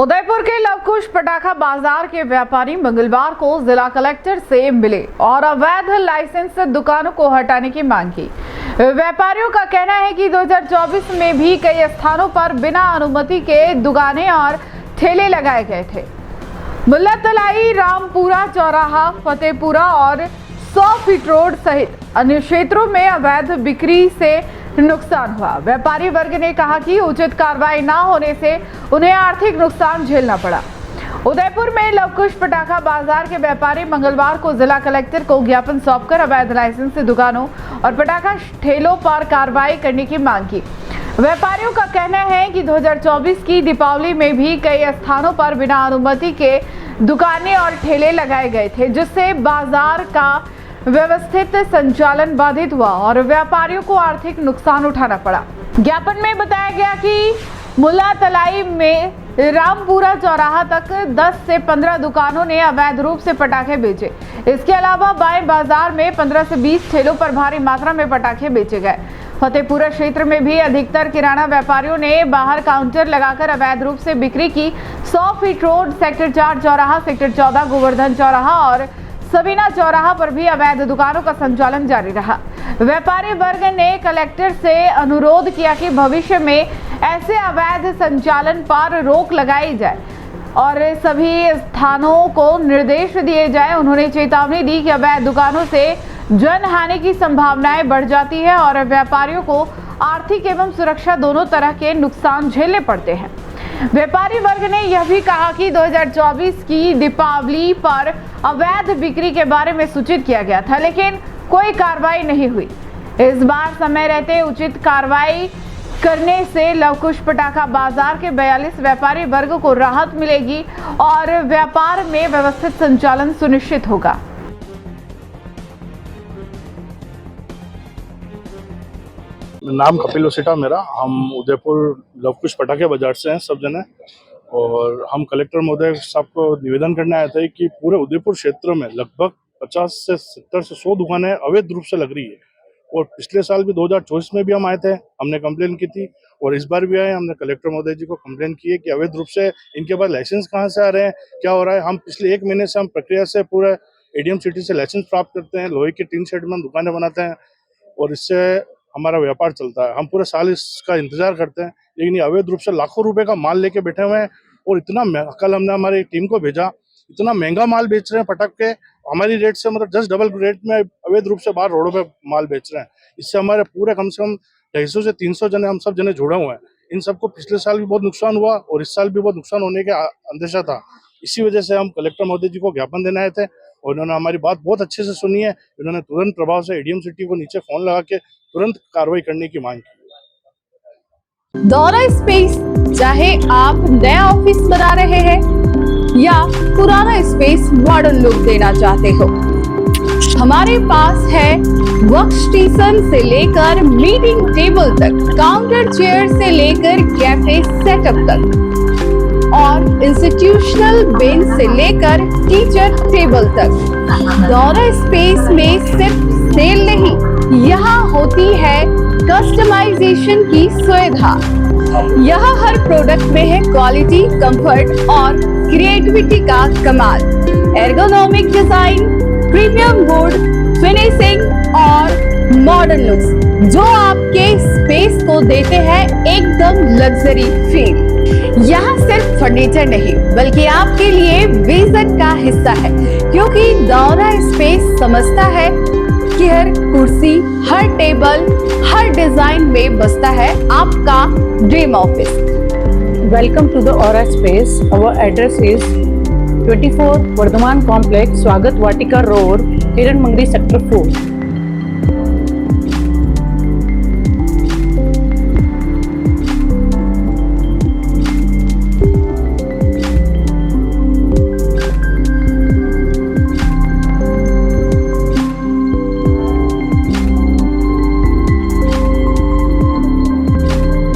उदयपुर के लवकुश पटाखा बाजार के व्यापारी मंगलवार को जिला कलेक्टर से मिले और अवैध लाइसेंस दुकानों को हटाने की मांग की। व्यापारियों का कहना है कि 2024 में भी कई स्थानों पर बिना अनुमति के दुकानें और ठेले लगाए गए थे। मुल्ला तलाई, रामपुरा चौराहा, फतेहपुरा और 100 फीट रोड सहित अन्य क्षेत्रों में अवैध बिक्री से नुकसान हुआ। व्यापारी वर्ग ने कहा कि उचित कार्रवाई न होने से उन्हें आर्थिक नुकसान झेलना पड़ा। उदयपुर में लवकुश पटाखा बाजार के व्यापारी मंगलवार को जिला कलेक्टर को ज्ञापन सौंपकर अवैध लाइसेंस दुकानों और पटाखा ठेलों पर कार्रवाई करने की मांग की। व्यापारियों का कहना है कि 2024 की दीपावली में भी कई स्थानों पर बिना अनुमति के दुकानें और ठेले लगाए गए थे, जिससे बाजार का व्यवस्थित संचालन बाधित हुआ और व्यापारियों को आर्थिक नुकसान उठाना पड़ा। ज्ञापन में बताया गया कि मुल्ला तलाई में रामपुरा चौराहा तक 10 से 15 दुकानों ने अवैध रूप से पटाखे बेचे। इसके अलावा बाएं बाजार में 15 से 20 ठेलों पर भारी मात्रा में पटाखे बेचे गए। फतेहपुरा क्षेत्र में भी अधिकतर किराना व्यापारियों ने बाहर काउंटर लगाकर अवैध रूप से बिक्री की। 100 फीट रोड, सेक्टर 4 चौराहा, सेक्टर 14 गोवर्धन चौराहा और सबीना चौराहा पर भी अवैध दुकानों का संचालन जारी रहा। व्यापारी वर्ग ने कलेक्टर से अनुरोध किया कि भविष्य में ऐसे अवैध संचालन पर रोक लगाई जाए और सभी स्थानों को निर्देश दिए जाए। उन्होंने चेतावनी दी कि अवैध दुकानों से जनहानि की संभावनाएं बढ़ जाती है और व्यापारियों को आर्थिक एवं सुरक्षा दोनों तरह के नुकसान झेलने पड़ते हैं। व्यापारी वर्ग ने यह भी कहा कि 2024 की दीपावली पर अवैध बिक्री के बारे में सूचित किया गया था, लेकिन कोई कार्रवाई नहीं हुई। इस बार समय रहते उचित कार्रवाई करने से लवकुश पटाखा बाजार के 42 व्यापारी वर्ग को राहत मिलेगी और व्यापार में व्यवस्थित संचालन सुनिश्चित होगा। नाम कपिल उसेटा मेरा। हम उदयपुर लवकुश पटाखे बाजार से हैं सब जने, और हम कलेक्टर महोदय साहब को निवेदन करने आए थे कि पूरे उदयपुर क्षेत्र में लगभग 50 से 70 से 100 दुकानें अवैध रूप से लग रही है। और पिछले साल भी 2024 में भी हम आए थे, हमने कंप्लेन की थी, और इस बार भी आए, हमने कलेक्टर महोदय जी को कंप्लेन की है कि अवैध रूप से इनके पास लाइसेंस कहाँ से आ रहे हैं, क्या हो रहा है। हम पिछले 1 महीने से हम प्रक्रिया से पूरे एडीएम सिटी से लाइसेंस प्राप्त करते हैं, लोहे के टीन शेड में हम दुकानें बनाते हैं और इससे हमारा व्यापार चलता है। हम पूरे साल इसका इंतजार करते हैं, लेकिन ये अवैध रूप से लाखों रुपए का माल लेके बैठे हुए हैं। और इतना कल हमने हमारी टीम को भेजा, इतना महंगा माल बेच रहे हैं पटाखे, हमारी रेट से मतलब 10 डबल रेट में अवैध रूप से बाहर रोडों पे माल बेच रहे हैं। इससे हमारे पूरे कम से कम 250 से 300 जने हम सब जने जुड़े हुए हैं। इन सबको पिछले साल भी बहुत नुकसान हुआ और इस साल भी बहुत नुकसान होने का अंदेशा था। इसी वजह से हम कलेक्टर महोदय जी को ज्ञापन देने आए थे और उन्होंने हमारी बात बहुत अच्छे से सुनी है। उन्होंने तुरंत प्रभाव से एडीएम सिटी को नीचे फोन लगा के तुरंत कार्रवाई करने की मांग की। दौरा स्पेस, चाहे आप नया ऑफिस बना रहे हैं या पुराना स्पेस मॉडर्न लुक देना चाहते हो, हमारे पास है वर्क स्टेशन से लेकर मीटिंग टेबल तक, काउंटर चेयर से लेकर कैफे सेटअप तक और इंस्टीट्यूशनल बेंच से लेकर टीचर टेबल तक। दौरा स्पेस में सिर्फ सेल नहीं, यहाँ होती है कस्टमाइजेशन की सुविधा। यहाँ हर प्रोडक्ट में है क्वालिटी, कंफर्ट और क्रिएटिविटी का कमाल। Ergonomic design, premium would, finishing और मॉडर्न लुक्स जो आपके स्पेस को देते हैं एकदम लग्जरी फील। यहाँ सिर्फ फर्नीचर नहीं बल्कि आपके लिए विजन का हिस्सा है, क्योंकि दौरा स्पेस समझता है कि हर कुर्सी, हर टेबल, हर डिजाइन में बसता है आपका dream office. Welcome to the Aura Space. Our address is 24 Vardhaman Complex, Swagat Vatika Road, Hiranmangri Sector 4.